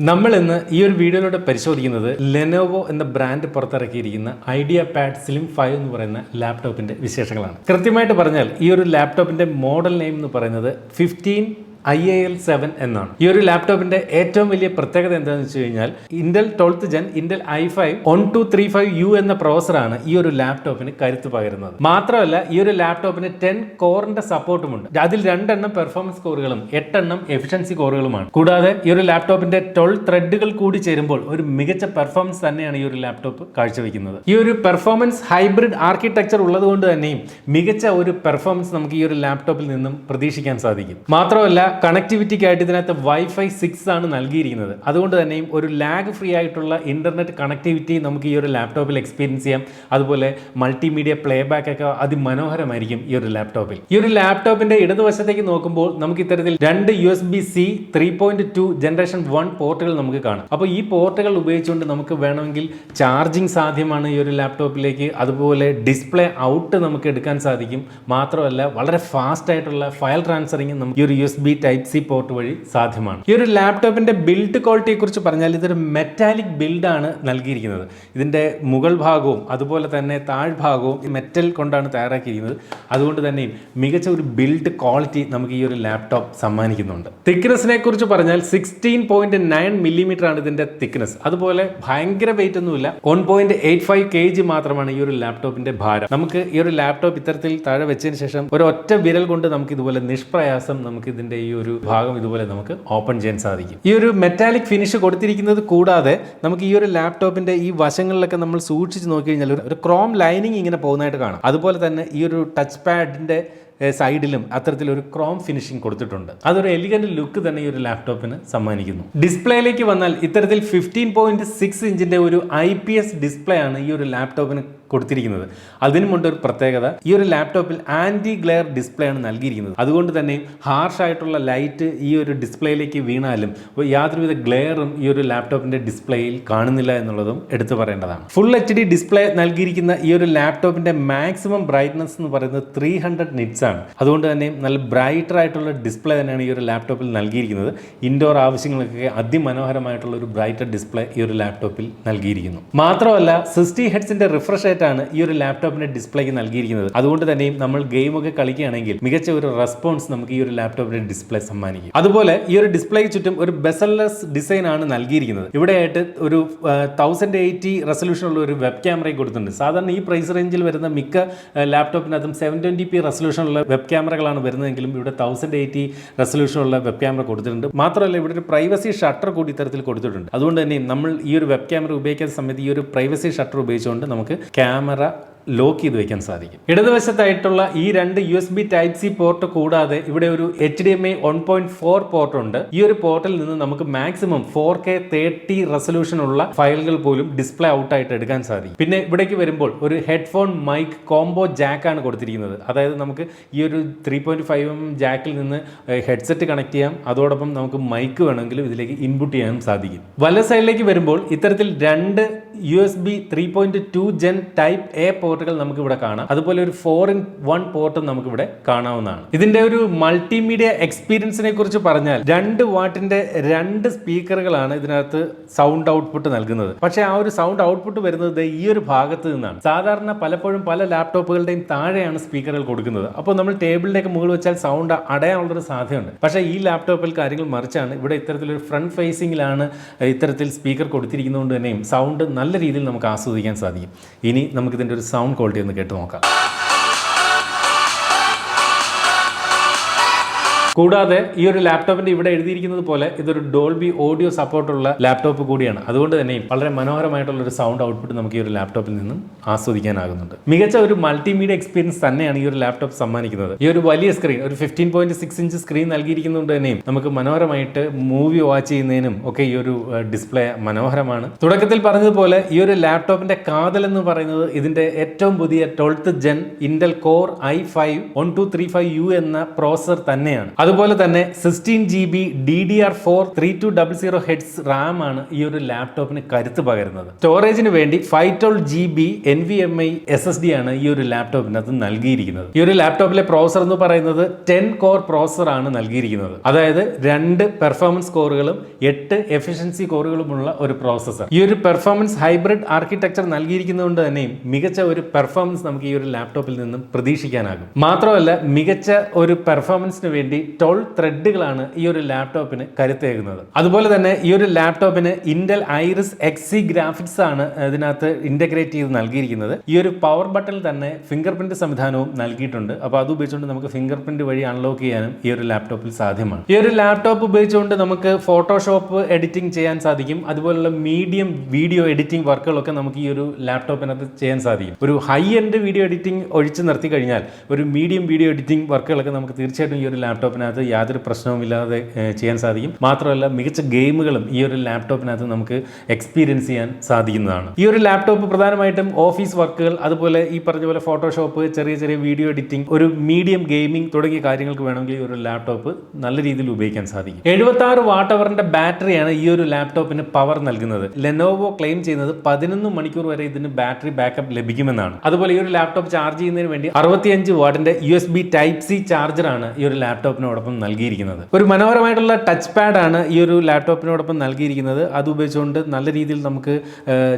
നമ്മൾ ഇന്ന് ഈ ഒരു വീഡിയോയിലൂടെ പരിശോധിക്കുന്നത് ലെനോവോ എന്ന ബ്രാൻഡ് പുറത്തിറക്കിയിരിക്കുന്ന IdeaPad Slim 5 എന്ന് പറയുന്ന ലാപ്ടോപ്പിന്റെ വിശേഷങ്ങളാണ്. കൃത്യമായിട്ട് പറഞ്ഞാൽ ഈ ഒരു ലാപ്ടോപ്പിന്റെ മോഡൽ നെയിം എന്ന് പറയുന്നത് 15IAL7 എന്നാണ്. ഈ ഒരു ലാപ്ടോപ്പിന്റെ ഏറ്റവും വലിയ പ്രത്യേകത എന്താണെന്ന് വെച്ച് കഴിഞ്ഞാൽ Intel 12th gen Intel i5 1235U എന്ന പ്രോസറാണ് ഈ ഒരു ലാപ്ടോപ്പിന് കരുത്ത് പകരുന്നത്. മാത്രമല്ല ഈ ഒരു ലാപ്ടോപ്പിന് 10 കോറിന്റെ സപ്പോർട്ടുമുണ്ട്. അതിൽ 2 എണ്ണം പെർഫോമൻസ് കോറുകളും 8 എണ്ണം എഫിഷ്യൻസി കോറുകളുമാണ്. കൂടാതെ ഈ ഒരു ലാപ്ടോപ്പിന്റെ 12 ത്രെഡുകൾ കൂടി ചേരുമ്പോൾ ഒരു മികച്ച പെർഫോമൻസ് തന്നെയാണ് ഈ ഒരു ലാപ്ടോപ്പ് കാഴ്ചവെക്കുന്നത്. ഈ ഒരു പെർഫോമൻസ് ഹൈബ്രിഡ് ആർക്കിടെക്ചർ ഉള്ളതുകൊണ്ട് തന്നെയും മികച്ച ഒരു പെർഫോമൻസ് നമുക്ക് ഈ ഒരു ലാപ്ടോപ്പിൽ നിന്നും പ്രതീക്ഷിക്കാൻ സാധിക്കും. മാത്രമല്ല കണക്ടിവിറ്റിക്കായിട്ട് ഇതിനകത്ത് Wi-Fi 6 ആണ് നൽകിയിരിക്കുന്നത്. അതുകൊണ്ട് തന്നെയും ഒരു ലാഗ് ഫ്രീ ആയിട്ടുള്ള ഇന്റർനെറ്റ് കണക്ടിവിറ്റി നമുക്ക് ഈ ഒരു ലാപ്ടോപ്പിൽ എക്സ്പീരിയൻസ് ചെയ്യാം. അതുപോലെ മൾട്ടിമീഡിയ പ്ലേ ബാക്ക് ഒക്കെ അതിമനോഹരമായിരിക്കും ഈ ഒരു ലാപ്ടോപ്പിൽ. ഈ ഒരു ലാപ്ടോപ്പിന്റെ ഇടതുവശത്തേക്ക് നോക്കുമ്പോൾ നമുക്ക് ഇത്തരത്തിൽ 2 USB-C 3.2 ജനറേഷൻ 1 പോർട്ടുകൾ നമുക്ക് കാണാം. അപ്പോൾ ഈ പോർട്ടുകൾ ഉപയോഗിച്ചുകൊണ്ട് നമുക്ക് വേണമെങ്കിൽ ചാർജിങ് സാധ്യമാണ് ഈ ഒരു ലാപ്ടോപ്പിലേക്ക്. അതുപോലെ ഡിസ്പ്ലേ ഔട്ട് നമുക്ക് എടുക്കാൻ സാധിക്കും. മാത്രമല്ല വളരെ ഫാസ്റ്റ് ആയിട്ടുള്ള ഫയൽ ട്രാൻസ്ഫറിങ് നമുക്ക് ഈ ഒരു USB Type-C പോർട്ട് വഴി സാധ്യമാണ്. ഈ ഒരു ലാപ്ടോപ്പിന്റെ ബിൽഡ് ക്വാളിറ്റിയെ കുറിച്ച് പറഞ്ഞാൽ ഇതൊരു മെറ്റാലിക് ബിൽഡാണ് നൽകിയിരിക്കുന്നത്. ഇതിന്റെ മുകൾ ഭാഗവും അതുപോലെ തന്നെ താഴ്ഭാഗവും മെറ്റൽ കൊണ്ടാണ് തയ്യാറാക്കിയിരിക്കുന്നത്. അതുകൊണ്ട് തന്നെ മികച്ച ഒരു ബിൽഡ് ക്വാളിറ്റി നമുക്ക് ഈ ഒരു ലാപ്ടോപ്പ് സമ്മാനിക്കുന്നുണ്ട്. തിക്നെസ്സിനെ കുറിച്ച് പറഞ്ഞാൽ 16.9 mm ആണ് ഇതിന്റെ തിക്നെസ്. അതുപോലെ ഭയങ്കര വെയിറ്റ് ഒന്നുമില്ല, 1.85 kg മാത്രമാണ് ഈ ഒരു ലാപ്ടോപ്പിന്റെ ഭാരം. നമുക്ക് ഈ ഒരു ലാപ്ടോപ്പ് ഇത്തരത്തിൽ താഴെ വെച്ചതിന് ശേഷം ഒരു ഒറ്റ വിരൽ കൊണ്ട് നമുക്ക് ഇതുപോലെ നിഷ്പ്രയാസം നമുക്ക് ഇതിന്റെ ഈ ഒരു ഭാഗം ഇതുപോലെ നമുക്ക് ഓപ്പൺ ചെയ്യാൻ സാധിക്കും. ഈ ഒരു മെറ്റാലിക് ഫിനിഷ് കൊടുത്തിരിക്കുന്നത് കൂടാതെ നമുക്ക് ഈ ഒരു ലാപ്ടോപ്പിന്റെ ഈ വശങ്ങളിലൊക്കെ നമ്മൾ സൂക്ഷിച്ച് നോക്കി കഴിഞ്ഞാൽ ഒരു ക്രോം ലൈനിങ് ഇങ്ങനെ പോകുന്നതായിട്ട് കാണാം. അതുപോലെ തന്നെ ഈ ഒരു ടച്ച് പാഡിന്റെ സൈഡിലും അത്തരത്തിലൊരു ക്രോം ഫിനിഷിംഗ് കൊടുത്തിട്ടുണ്ട്. അതൊരു എലിഗന്റ് ലുക്ക് തന്നെ ഈ ഒരു ലാപ്ടോപ്പിന് സമ്മാനിക്കുന്നു. ഡിസ്പ്ലേയിലേക്ക് വന്നാൽ ഇത്തരത്തിൽ 15.6 ഇഞ്ചിന്റെ ഒരു IPS ഡിസ്പ്ലേ ആണ് ഈ ഒരു ലാപ്ടോപ്പിന് കൊടുത്തിരിക്കുന്നത്. അതിനുമുണ്ട് ഒരു പ്രത്യേകത, ഈ ഒരു ലാപ്ടോപ്പിൽ ആന്റി ഗ്ലെയർ ഡിസ്പ്ലേ ആണ് നൽകിയിരിക്കുന്നത്. അതുകൊണ്ട് തന്നെ ഹാർഷ് ആയിട്ടുള്ള ലൈറ്റ് ഈ ഒരു ഡിസ്പ്ലേയിലേക്ക് വീണാലും യാതൊരുവിധ ഗ്ലെയറും ഈ ഒരു ലാപ്ടോപ്പിന്റെ ഡിസ്പ്ലേയിൽ കാണുന്നില്ല എന്നുള്ളതും എടുത്തു പറയേണ്ടതാണ്. ഫുൾ HD ഡിസ്പ്ലേ നൽകിയിരിക്കുന്ന ഈ ഒരു ലാപ്ടോപ്പിന്റെ മാക്സിമം ബ്രൈറ്റ്നസ് എന്ന് പറയുന്നത് 300 നിറ്റ്സ് ആണ്. അതുകൊണ്ട് തന്നെ നല്ല ബ്രൈറ്റർ ആയിട്ടുള്ള ഡിസ്പ്ലേ തന്നെയാണ് ഈ ഒരു ലാപ്ടോപ്പിൽ നൽകിയിരിക്കുന്നത്. ഇൻഡോർ ആവശ്യങ്ങൾക്കൊക്കെ അതിമനോഹരമായിട്ടുള്ള ഒരു ബ്രൈറ്റർ ഡിസ്പ്ലേ ഈ ഒരു ലാപ്ടോപ്പിൽ നൽകിയിരിക്കുന്നു. മാത്രമല്ല 60 ഹെർട്സിന്റെ റിഫ്രഷ് ആണ് ഈ ഒരു ലാപ്ടോപ്പിന്റെ ഡിസ്പ്ലേക്ക് നൽകിയിരിക്കുന്നത്. അതുകൊണ്ട് തന്നെയും നമ്മൾ ഗെയിം ഒക്കെ കളിക്കുകയാണെങ്കിൽ മികച്ച ഒരു റെസ്പോൺസ് നമുക്ക് ഈ ഒരു ലാപ്ടോപ്പിന്റെ ഡിസ്പ്ലേ സമ്മാനിക്കും. അതുപോലെ ഈ ഒരു ഡിസ്പ്ലേക്ക് ചുറ്റും ഒരു ബെസൽലെസ് ഡിസൈൻ ആണ് നൽകിയിരിക്കുന്നത്. ഇവിടെയായിട്ട് ഒരു 1080 റെസൊല്യൂഷൻ ഉള്ള ഒരു വെബ് ക്യാമറ കൊടുത്തിട്ടുണ്ട്. സാധാരണ ഈ പ്രൈസ് റേഞ്ചിൽ വരുന്ന മിക്ക ലാപ്ടോപ്പിനകത്തും 720p റെസൊല്യൂഷൻ ഉള്ള വെബ് ക്യാമറകളാണ് വരുന്നതെങ്കിലും ഇവിടെ 1080 റെസൊല്യൂഷൻ ഉള്ള വെബ് ക്യാമറ കൊടുത്തിട്ടുണ്ട്. മാത്രമല്ല ഇവിടെ ഒരു പ്രൈവസി ഷട്ടർ കൂടി ഇത്തരത്തിൽ കൊടുത്തിട്ടുണ്ട്. അതുകൊണ്ട് തന്നെ നമ്മൾ ഈ ഒരു വെബ് ക്യാമറ ഉപയോഗിക്കുന്ന സമയത്ത് ഈ ഒരു പ്രൈവസി ഷട്ടർ ഉപയോഗിച്ചുകൊണ്ട് നമുക്ക് ക്യാമറ ലോക്ക് ചെയ്ത് വെക്കാൻ സാധിക്കും. ഇടതുവശത്തായിട്ടുള്ള ഈ 2 USB Type-C പോർട്ട് കൂടാതെ ഇവിടെ ഒരു HDMI 1.4 പോർട്ട് ഉണ്ട്. ഈ ഒരു പോർട്ടിൽ നിന്ന് നമുക്ക് മാക്സിമം 4K 30 റെസൊല്യൂഷൻ ഉള്ള ഫയലുകൾ പോലും ഡിസ്പ്ലേ ഔട്ട് ആയിട്ട് എടുക്കാൻ സാധിക്കും. പിന്നെ ഇവിടേക്ക് വരുമ്പോൾ ഒരു ഹെഡ്ഫോൺ മൈക്ക് കോംബോ ജാക്ക് ആണ് കൊടുത്തിരിക്കുന്നത്. അതായത് നമുക്ക് ഈ ഒരു 3.5mm ജാക്കിൽ നിന്ന് ഹെഡ്സെറ്റ് കണക്ട് ചെയ്യാം. അതോടൊപ്പം നമുക്ക് മൈക്ക് വേണമെങ്കിലും ഇതിലേക്ക് ഇൻപുട്ട് ചെയ്യാനും സാധിക്കും. വല സൈഡിലേക്ക് വരുമ്പോൾ ഇത്തരത്തിൽ 2 USB 3.2 ജെൻ Type A പോർട്ടുകൾ നമുക്ക് ഇവിടെ കാണാം. അതുപോലെ ഒരു 4-in-1 പോർട്ടും നമുക്ക് ഇവിടെ കാണാവുന്നതാണ്. ഇതിന്റെ ഒരു മൾട്ടിമീഡിയ എക്സ്പീരിയൻസിനെ കുറിച്ച് പറഞ്ഞാൽ 2 വാട്ടിന്റെ 2 സ്പീക്കറുകളാണ് ഇതിനകത്ത് സൗണ്ട് ഔട്ട്പുട്ട് നൽകുന്നത്. പക്ഷേ ആ ഒരു സൗണ്ട് ഔട്ട്പുട്ട് വരുന്നത് ഈ ഒരു ഭാഗത്ത് നിന്നാണ്. സാധാരണ പലപ്പോഴും പല ലാപ്ടോപ്പുകളുടെയും താഴെയാണ് സ്പീക്കറുകൾ കൊടുക്കുന്നത്. അപ്പോൾ നമ്മൾ ടേബിളിന്റെ ഒക്കെ മുകളിൽ വെച്ചാൽ സൗണ്ട് അടയാനുള്ളൊരു സാധ്യതയുണ്ട്. പക്ഷേ ഈ ലാപ്ടോപ്പിൽ കാര്യങ്ങൾ മറിച്ചാണ്. ഇവിടെ ഇത്തരത്തിലൊരു ഫ്രണ്ട് ഫേസിംഗിലാണ് ഇത്തരത്തിൽ സ്പീക്കർ കൊടുത്തിരിക്കുന്നതുകൊണ്ട് തന്നെയും സൗണ്ട് നല്ല രീതിയിൽ നമുക്ക് ആസ്വദിക്കാൻ സാധിക്കും. ഇനി നമുക്കിതിൻ്റെ ഒരു സൗണ്ട് ക്വാളിറ്റി ഒന്ന് കേട്ട് നോക്കാം. കൂടാതെ ഈ ഒരു ലാപ്ടോപ്പിന്റെ ഇവിടെ എഴുതിയിരിക്കുന്നത് പോലെ ഇതൊരു ഡോൾബി ഓഡിയോ സപ്പോർട്ടുള്ള ലാപ്ടോപ്പ് കൂടിയാണ്. അതുകൊണ്ട് തന്നെ വളരെ മനോഹരമായിട്ടുള്ള ഒരു സൗണ്ട് ഔട്ട്പുട്ട് നമുക്ക് ഈ ഒരു ലാപ്ടോപ്പിൽ നിന്നും ആസ്വദിക്കാനാകുന്നുണ്ട്. മികച്ച ഒരു മൾട്ടിമീഡിയ എക്സ്പീരിയൻസ് തന്നെയാണ് ഈ ഒരു ലാപ്ടോപ്പ് സമ്മാനിക്കുന്നത്. ഈ ഒരു വലിയ സ്ക്രീൻ, ഒരു 15.6 ഇഞ്ച് സ്ക്രീൻ നൽകിയിരിക്കുന്നതുകൊണ്ട് തന്നെയും നമുക്ക് മനോഹരമായിട്ട് മൂവി വാച്ച് ചെയ്യുന്നതിനും ഒക്കെ ഈ ഒരു ഡിസ്പ്ലേ മനോഹരമാണ്. തുടക്കത്തിൽ പറഞ്ഞതുപോലെ ഈ ഒരു ലാപ്ടോപ്പിന്റെ കാതൽ എന്ന് പറയുന്നത് ഇതിന്റെ ഏറ്റവും പുതിയ 12th gen Intel core i5 1235U എന്ന പ്രോസസർ തന്നെയാണ്. അതുപോലെ തന്നെ 16GB DDR4 3200 ഹെഡ്സ് റാം ആണ് ഈ ഒരു ലാപ്ടോപ്പിന് കരുത്ത് പകരുന്നത്. സ്റ്റോറേജിന് വേണ്ടി 512GB NVMe SSD ആണ് ഈ ഒരു ലാപ്ടോപ്പിനകത്ത് നൽകിയിരിക്കുന്നത്. ഈ ഒരു ലാപ്ടോപ്പിലെ പ്രോസസർ എന്ന് പറയുന്നത് 10 കോർ പ്രോസസർ ആണ് നൽകിയിരിക്കുന്നത്. അതായത് 2 പെർഫോമൻസ് കോറുകളും 8 എഫിഷ്യൻസി കോറുകളുമുള്ള ഒരു പ്രോസസർ. ഈ ഒരു പെർഫോമൻസ് ഹൈബ്രിഡ് ആർക്കിടെക്ചർ നൽകിയിരിക്കുന്നതുകൊണ്ട് തന്നെ മികച്ച ഒരു പെർഫോമൻസ് നമുക്ക് ഈ ഒരു ലാപ്ടോപ്പിൽ നിന്നും പ്രതീക്ഷിക്കാനാകും. മാത്രമല്ല മികച്ച ഒരു പെർഫോമൻസിന് വേണ്ടി 12 ത്രെഡുകളാണ് ഈ ഒരു ലാപ്ടോപ്പിന് കരുത്തേകുന്നത്. അതുപോലെ തന്നെ ഈ ഒരു ലാപ്ടോപ്പിന് ഇന്റൽ ഐറിസ് XC ഗ്രാഫിക്സ് ആണ് ഇതിനകത്ത് ഇന്റഗ്രേറ്റ് ചെയ്ത് നൽകിയിരിക്കുന്നത്. ഈ ഒരു പവർ ബട്ടണിൽ തന്നെ ഫിംഗർ പ്രിന്റ് സംവിധാനവും നൽകിയിട്ടുണ്ട്. അപ്പോൾ അത് ഉപയോഗിച്ചുകൊണ്ട് നമുക്ക് ഫിംഗർ പ്രിന്റ് വഴി അൺലോക്ക് ചെയ്യാനും ഈ ഒരു ലാപ്ടോപ്പിൽ സാധ്യമാണ്. ഈ ഒരു ലാപ്ടോപ്പ് ഉപയോഗിച്ചുകൊണ്ട് നമുക്ക് ഫോട്ടോഷോപ്പ് എഡിറ്റിംഗ് ചെയ്യാൻ സാധിക്കും. അതുപോലുള്ള മീഡിയം വീഡിയോ എഡിറ്റിംഗ് വർക്കുകളൊക്കെ നമുക്ക് ഈ ഒരു ലാപ്ടോപ്പിനകത്ത് ചെയ്യാൻ സാധിക്കും. ഒരു ഹൈ എൻഡ് വീഡിയോ എഡിറ്റിംഗ് ഒഴിച്ച് നിർത്തി കഴിഞ്ഞാൽ ഒരു മീഡിയം വീഡിയോ എഡിറ്റിംഗ് വർക്കുകളൊക്കെ നമുക്ക് തീർച്ചയായിട്ടും ഈ ഒരു ലാപ്ടോപ്പിനകത്ത് യാതൊരു പ്രശ്നവുമില്ലാതെ ചെയ്യാൻ സാധിക്കും. മാത്രമല്ല മികച്ച ഗെയിമുകളും ഈ ഒരു ലാപ്ടോപ്പിനകത്ത് നമുക്ക് എക്സ്പീരിയൻസ് ചെയ്യാൻ സാധിക്കുന്നതാണ്. ഈ ഒരു ലാപ്ടോപ്പ് പ്രധാനമായിട്ടും ഓഫീസ് വർക്കുകൾ, അതുപോലെ ഈ പറഞ്ഞ പോലെ ഫോട്ടോഷോപ്പ്, ചെറിയ ചെറിയ വീഡിയോ എഡിറ്റിംഗ്, ഒരു മീഡിയം ഗെയിമിംഗ് തുടങ്ങിയ കാര്യങ്ങൾക്ക് വേണമെങ്കിൽ ഈ ഒരു ലാപ്ടോപ്പ് നല്ല രീതിയിൽ ഉപയോഗിക്കാൻ സാധിക്കും. 76 വാട്ട് അവറിന്റെ ബാറ്ററിയാണ് ഈ ഒരു ലാപ്ടോപ്പിന് പവർ നൽകുന്നത്. ലെനോവോ ക്ലെയിം ചെയ്യുന്നത് 11 മണിക്കൂർ വരെ ഇതിന് ബാറ്ററി ബാക്കപ്പ് ലഭിക്കുമെന്നാണ്. അതുപോലെ ഈ ഒരു ലാപ്ടോപ്പ് ചാർജ് ചെയ്യുന്നതിന് വേണ്ടി 65 വാട്ടിന്റെ USB Type-C ചാർജറാണ് ഈ ഒരു ലാപ്ടോപ്പിനോടൊപ്പം നൽകിയിരിക്കുന്നത്. ഒരു മനോഹരമായിട്ടുള്ള ടച്ച് പാഡ് ആണ് ഈ ഒരു ലാപ്ടോപ്പിനോടൊപ്പം നൽകിയിരിക്കുന്നത്. അത് ഉപയോഗിച്ചുകൊണ്ട് നല്ല രീതിയിൽ നമുക്ക്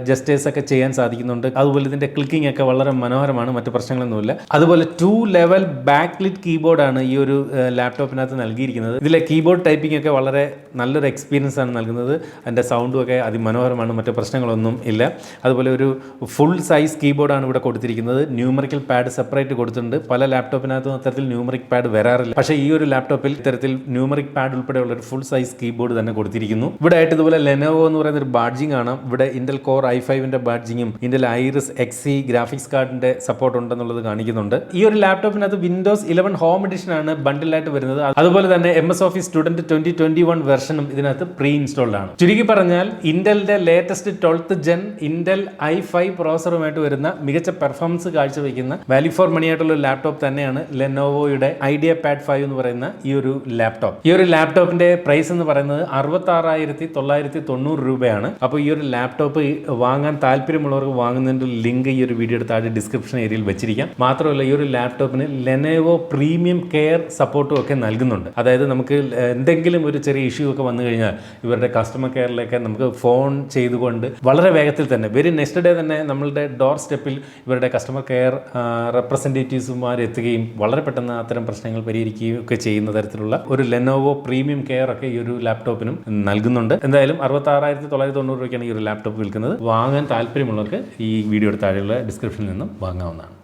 ജസ്റ്റേഴ്സ് ഒക്കെ ചെയ്യാൻ സാധിക്കുന്നുണ്ട്. അതുപോലെ ഇതിന്റെ ക്ലിക്കിംഗ് ഒക്കെ വളരെ മനോഹരമാണ്, മറ്റു പ്രശ്നങ്ങളൊന്നുമില്ല. അതുപോലെ 2 ലെവൽ ബാക്ക്ലിറ്റ് കീബോർഡ് ആണ് ഈ ഒരു ലാപ്ടോപ്പിനകത്ത് നൽകിയിരിക്കുന്നത്. ഇതിലെ കീബോർഡ് ടൈപ്പിംഗ് ഒക്കെ വളരെ നല്ലൊരു എക്സ്പീരിയൻസ് ആണ് നൽകുന്നത്. അതിന്റെ സൗണ്ടും ഒക്കെ അതിമനോഹരമാണ്, മറ്റു പ്രശ്നങ്ങളൊന്നും ഇല്ല. അതുപോലെ ഒരു ഫുൾ സൈസ് കീബോർഡാണ് ഇവിടെ കൊടുത്തിരിക്കുന്നത്. ന്യൂമറിക്കൽ പാഡ് സെപ്പറേറ്റ് കൊടുത്തിട്ടുണ്ട്. പല ലാപ്ടോപ്പിനകത്തും അത്തരത്തിൽ ന്യൂമറിക് പാഡ് വരാറില്ല. പക്ഷേ ഈ ഒരു ലാപ്ടോപ്പിൽ ഇത്തരത്തിൽ ന്യൂമറിക് പാഡ് ഉൾപ്പെടെയുള്ള ഒരു ഫുൾ സൈസ് കീബോർഡ് തന്നെ കൊടുത്തിരിക്കുന്നു. ഇവിടെ ആയിട്ട് ഇതുപോലെ ലെനോവോ എന്ന് പറയുന്ന ഒരു ബാഡ്ജിങ് ആണ്. ഇവിടെ ഇന്റൽ കോർ i5ന്റെ ബാഡ്ജിങ്ങും ഇന്റൽ ഐറിസ് XC ഗ്രാഫിക്സ് കാർഡിന്റെ സപ്പോർട്ട് ഉണ്ടെന്നുള്ളത് കാണിക്കുന്നുണ്ട്. ഈ ഒരു ലാപ്ടോപ്പിനകത്ത് വിൻഡോസ് 11 ഹോം എഡിഷൻ ആണ് ബണ്ടിലായിട്ട് വരുന്നത്. അതുപോലെ തന്നെ MS Office സ്റ്റുഡന്റ് 2021 വെർഷനും ഇതിനകത്ത് പ്രീ ഇൻസ്റ്റാൾഡ് ആണ്. ചുരുക്കി പറഞ്ഞാൽ ഇന്റലിന്റെ latest 12th gen Intel i5 പ്രോസസറുമായിട്ട് വരുന്ന മികച്ച പെർഫോമൻസ് കാഴ്ചവെക്കുന്ന വാല്യൂ ഫോർ മണി ആയിട്ടുള്ള ഒരു ലാപ്ടോപ്പ് തന്നെയാണ് ലെനോവോയുടെ IdeaPad 5 എന്ന് പറയുന്ന ഈ ഒരു ലാപ്ടോപ്പ്. ഈ ഒരു ലാപ്ടോപ്പിന്റെ പ്രൈസ് എന്ന് പറയുന്നത് 66,990 രൂപയാണ്. അപ്പോൾ ഈ ഒരു ലാപ്ടോപ്പ് വാങ്ങാൻ താല്പര്യമുള്ളവർക്ക് വാങ്ങുന്നതിന്റെ ലിങ്ക് ഈ ഒരു വീഡിയോയുടെ താഴെ ഡിസ്ക്രിപ്ഷൻ ഏരിയയിൽ വെച്ചിരിക്കാം. മാത്രമല്ല ഈ ഒരു ലാപ്ടോപ്പിന് ലെനോവോ പ്രീമിയം കെയർ സപ്പോർട്ടും ഒക്കെ നൽകുന്നുണ്ട്. അതായത് നമുക്ക് എന്തെങ്കിലും ഒരു ചെറിയ ഇഷ്യൂ ഒക്കെ വന്നു കഴിഞ്ഞാൽ ഇവരുടെ കസ്റ്റമർ കെയറിലേക്ക് നമുക്ക് ഫോൺ ചെയ്തുകൊണ്ട് വളരെ വേഗത്തിൽ തന്നെ നെക്സ്റ്റ് ഡേ തന്നെ നമ്മളുടെ ഡോർ സ്റ്റെപ്പിൽ ഇവരുടെ കസ്റ്റമർ കെയർ റെപ്രസെൻറ്റേറ്റീവ്സുമാർ എത്തുകയും വളരെ പെട്ടെന്ന് അത്തരം പ്രശ്നങ്ങൾ പരിഹരിക്കുകയും ഒക്കെ ചെയ്യുന്ന തരത്തിലുള്ള ഒരു ലെനോവോ പ്രീമിയം കെയർ ഒക്കെ ഈ ഒരു ലാപ്ടോപ്പിനും നൽകുന്നുണ്ട്. എന്തായാലും 66,990 രൂപയ്ക്കാണ് ഈ ഒരു ലാപ്ടോപ്പ് വിൽക്കുന്നത്. വാങ്ങാൻ താല്പര്യമുള്ളവർക്ക് ഈ വീഡിയോയുടെ താഴെയുള്ള ഡിസ്ക്രിപ്ഷനിൽ നിന്നും വാങ്ങാവുന്നതാണ്.